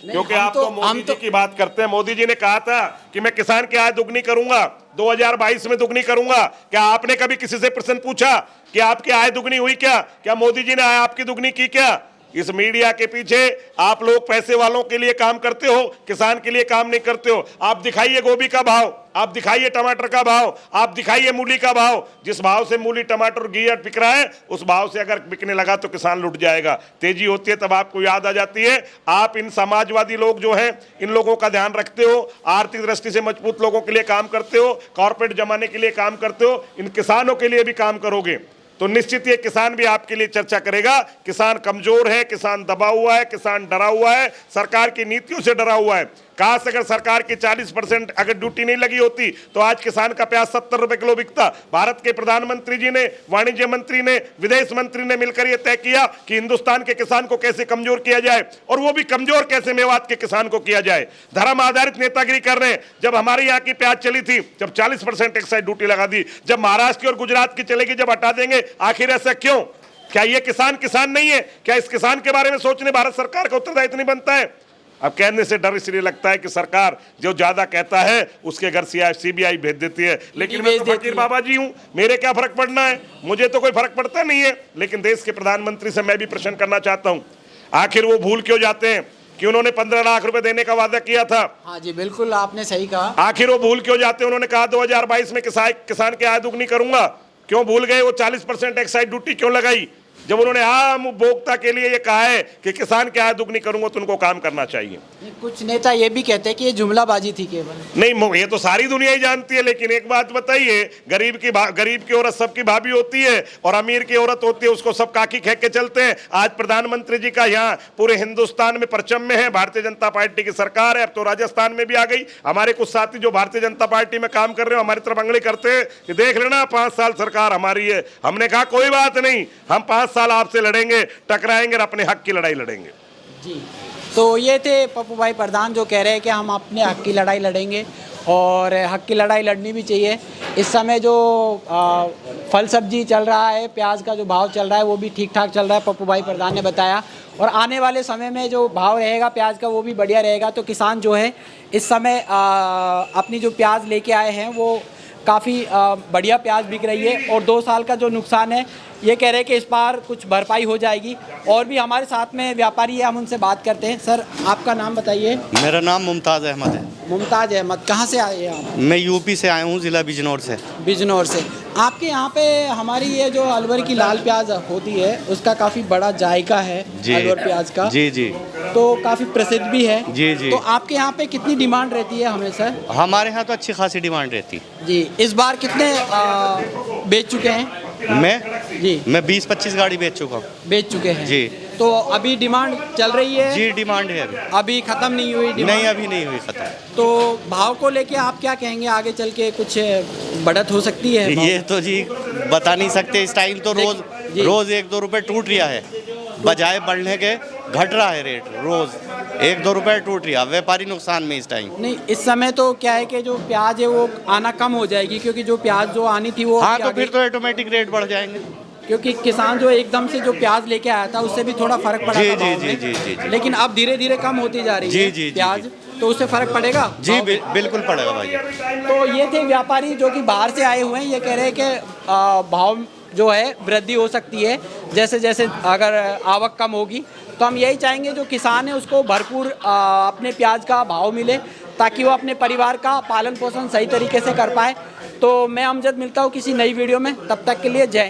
क्योंकि आप तो मोदी जी की बात करते हैं। मोदी जी ने कहा था कि मैं किसान की आय दुगनी करूंगा, 2022 में दुगनी करूंगा। क्या आपने कभी किसी से प्रश्न पूछा कि आपकी आय दुगनी हुई क्या? क्या मोदी जी ने आय आपकी दुगनी की क्या? इस मीडिया के पीछे आप लोग पैसे वालों के लिए काम करते हो, किसान के लिए काम नहीं करते हो। आप दिखाइए गोभी का भाव, आप दिखाइए टमाटर का भाव, आप दिखाइए मूली का भाव। जिस भाव से मूली टमाटर घिया बिक रहा है, उस भाव से अगर बिकने लगा तो किसान लुट जाएगा। तेजी होती है तब आपको याद आ जाती है। आप इन समाजवादी लोग जो हैं, इन लोगों का ध्यान रखते हो, आर्थिक दृष्टि से मजबूत लोगों के लिए काम करते हो, कॉर्पोरेट जमाने के लिए काम करते हो, इन किसानों के लिए भी काम करोगे तो निश्चित ये किसान भी आपके लिए चर्चा करेगा। किसान कमजोर है, किसान दबा हुआ है, किसान डरा हुआ है, सरकार की नीतियों से डरा हुआ है। काश अगर सरकार की 40% अगर ड्यूटी नहीं लगी होती तो आज किसान का प्याज 70 रुपए किलो बिकता। भारत के प्रधानमंत्री जी ने, वाणिज्य मंत्री ने, विदेश मंत्री ने मिलकर यह तय किया कि हिंदुस्तान के किसान को कैसे कमजोर किया जाए, और वो भी कमजोर कैसे मेवात के किसान को किया जाए। धर्म आधारित नेतागिरी कर रहे हैं। जब हमारे यहाँ की प्याज चली थी, जब 40% एक्साइज ड्यूटी लगा दी, जब महाराष्ट्र की और गुजरात की चलेगी, जब हटा देंगे। आखिर ऐसा क्यों? क्या ये किसान किसान नहीं है? क्या इस किसान के बारे में सोचने भारत सरकार का उत्तरदायित्व नहीं बनता है? अब कहने से डर इसलिए लगता है कि सरकार जो ज्यादा कहता है उसके घर सीबीआई भेज देती है। लेकिन मैं तो फकीर बाबा जी हूं, मेरे क्या फर्क पड़ना है? मुझे तो कोई फर्क पड़ता नहीं है। लेकिन देश के प्रधानमंत्री से मैं भी प्रश्न करना चाहता हूं, आखिर वो भूल क्यों जाते हैं कि उन्होंने 15 लाख रुपए देने का वादा किया था? हाँ जी, बिल्कुल आपने सही कहा। आखिर वो भूल क्यों जाते हैं? उन्होंने कहा 2022 में किसान की आय दुगनी करूंगा, क्यों भूल गए? वो 40% एक्साइज ड्यूटी क्यों लगाई जब उन्होंने आम उपभोक्ता के लिए ये कहा है कि किसान की आय दुगनी करूंगा तो उनको काम करना चाहिए? कुछ नेता ये भी कहते हैं कि ये जुमलाबाजी थी केवल। नहीं, ये तो सारी दुनिया ही जानती है। लेकिन एक बात बताइए, गरीब की औरत सबकी भाभी होती है और अमीर की औरत होती है, उसको सब काकी खेक के चलते हैं। आज प्रधानमंत्री जी का यहाँ पूरे हिंदुस्तान में परचम में है, भारतीय जनता पार्टी की सरकार है। अब तो राजस्थान में भी आ गई। हमारे कुछ साथी जो भारतीय जनता पार्टी में काम कर रहे हो हमारी तरफ अंगली करते हैं कि देख लेना 5 साल सरकार हमारी है। हमने कहा कोई बात नहीं, हम 5 साल आपसे लड़ेंगे, टकराएंगे और अपने हक की लड़ाई लड़ेंगे। जी, तो ये थे पप्पू भाई प्रधान जो कह रहे हैं कि हम अपने हक की लड़ाई लड़ेंगे और हक की लड़ाई लड़नी भी चाहिए। इस समय जो फल सब्जी चल रहा है, प्याज का जो भाव चल रहा है वो भी ठीक ठाक चल रहा है, पप्पू भाई प्रधान ने बताया। और आने वाले समय में जो भाव रहेगा प्याज का वो भी बढ़िया रहेगा। तो किसान जो है इस समय अपनी जो प्याज लेके आए हैं वो काफ़ी बढ़िया प्याज बिक रही है। और 2 साल का जो नुकसान है ये कह रहे हैं कि इस बार कुछ भरपाई हो जाएगी। और भी हमारे साथ में व्यापारी है, हम उनसे बात करते हैं। सर, आपका नाम बताइए। मेरा नाम मुमताज़ अहमद है। मुमताज़ अहमद, कहाँ से आए हैं आप? मैं यूपी से आया हूँ, ज़िला बिजनौर से। बिजनौर से। आपके यहाँ पे हमारी ये जो अलवर की लाल प्याज होती है उसका काफ़ी बड़ा जायका है अलवर प्याज का। जी जी। तो काफ़ी प्रसिद्ध भी है। जी जी। तो आपके यहाँ पे कितनी डिमांड रहती है हमेशा? हमारे यहाँ तो अच्छी खासी डिमांड रहती है। जी, इस बार कितने बेच चुके हैं? मैं 20-25 गाड़ी बेच चुका हूँ। बेच चुके हैं जी। तो अभी डिमांड चल रही है? जी, डिमांड है अभी ख़त्म नहीं हुई डिमांड? नहीं, अभी नहीं हुई ख़त्म। तो भाव को लेके आप क्या कहेंगे? आगे चल के कुछ बढ़त हो सकती है? ये तो जी बता नहीं सकते। इस टाइम तो रोज़ 1-2 रुपये टूट रहा है, बजाय बढ़ने के घट रहा है रेट। रोज़ 1-2 रुपये टूट रहा, व्यापारी नुकसान में इस टाइम। नहीं, इस समय तो क्या है कि जो प्याज है वो आना कम हो जाएगी, क्योंकि जो प्याज जो आनी थी वो हाँ, तो फिर तो ऑटोमेटिक रेट बढ़ जाएंगे। क्योंकि किसान जो एकदम से जो प्याज लेके आया था उससे भी थोड़ा फर्क पड़ा था जी भाव में। जी। लेकिन अब धीरे धीरे कम होती जा रही है प्याज, तो उससे फर्क पड़ेगा? जी बिल्कुल पड़ेगा भाई। तो ये थे व्यापारी जो कि बाहर से आए हुए हैं। ये कह रहे हैं कि भाव जो है वृद्धि हो सकती है जैसे जैसे अगर आवक कम होगी। तो हम यही चाहेंगे जो किसान है उसको भरपूर अपने प्याज का भाव मिले ताकि वो अपने परिवार का पालन पोषण सही तरीके से कर पाए। तो मैं अमजद मिलता हूँ किसी नई वीडियो में, तब तक के लिए जय।